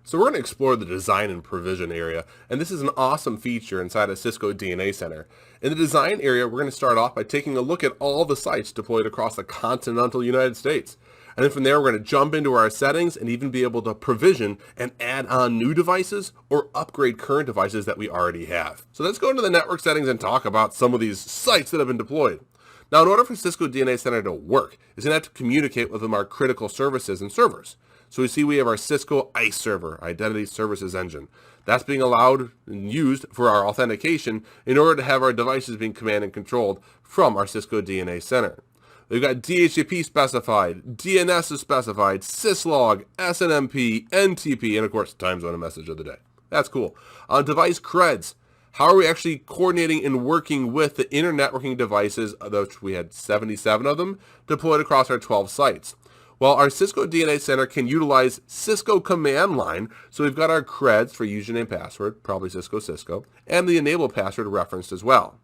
So we're going to explore the design and provision area, and this is an awesome feature inside of Cisco DNA Center. In the design area, we're going to start off by taking a look at all the sites deployed across the continental United States. And then from there, we're going to jump into our settings and even be able to provision and add on new devices or upgrade current devices that we already have. So let's go into the network settings and talk about some of these sites that have been deployed. Now, in order for Cisco DNA Center to work, it's going to have to communicate with our critical services and servers. So we have our Cisco ICE server, Identity Services Engine. That's being allowed and used for our authentication in order to have our devices being command and controlled from our Cisco DNA Center. We've got DHCP specified, DNS is specified, syslog, SNMP, NTP, and of course, time zone and message of the day. That's cool. On device creds, how are we actually coordinating and working with the inter-networking devices, of which we had 77 of them, deployed across our 12 sites? Well, our Cisco DNA Center can utilize Cisco command line, so we've got our creds for username password, probably Cisco, and the enable password referenced as well.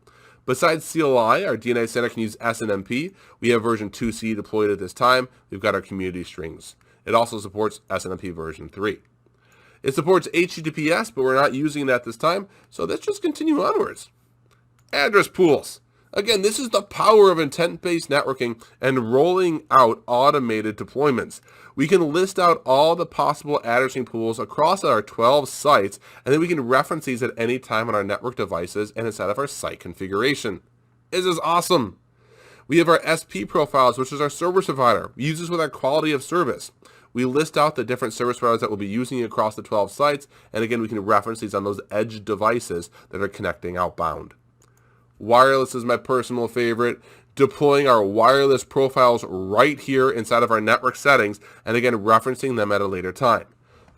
Besides CLI, our DNA Center can use SNMP. We have version 2C deployed at this time. We've got our community strings. It also supports SNMP version 3. It supports HTTPS, but we're not using it at this time, so let's just continue onwards. Address pools. Again, this is the power of intent-based networking and rolling out automated deployments. We can list out all the possible addressing pools across our 12 sites, and then we can reference these at any time on our network devices and inside of our site configuration. This is awesome. We have our SP profiles, which is our service provider. We use this with our quality of service. We list out the different service providers that we'll be using across the 12 sites, and again, we can reference these on those edge devices that are connecting outbound. Wireless is my personal favorite. Deploying our wireless profiles right here inside of our network settings, and again, referencing them at a later time.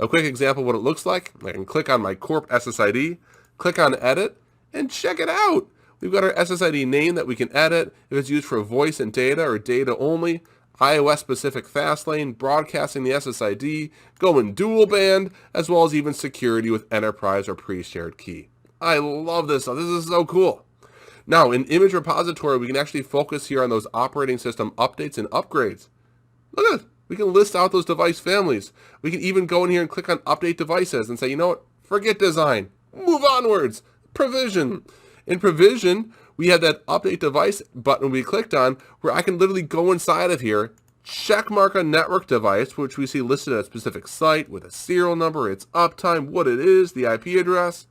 A quick example of what it looks like, I can click on my Corp SSID, click on Edit, and check it out. We've got our SSID name that we can edit if it's used for voice and data or data only, iOS specific fast lane, broadcasting the SSID, going dual band, as well as even security with enterprise or pre-shared key. I love this stuff. This is so cool. Now, in image repository, we can actually focus here on those operating system updates and upgrades. Look at it. We can list out those device families. We can even go in here and click on update devices and say, you know what, forget design, move onwards, provision. In provision, we have that update device button we clicked on where I can literally go inside of here, check mark a network device, which we see listed at a specific site with a serial number, its uptime, what it is, the IP address.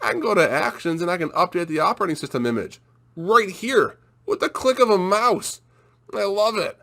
I can go to actions and I can update the operating system image right here with the click of a mouse. I love it.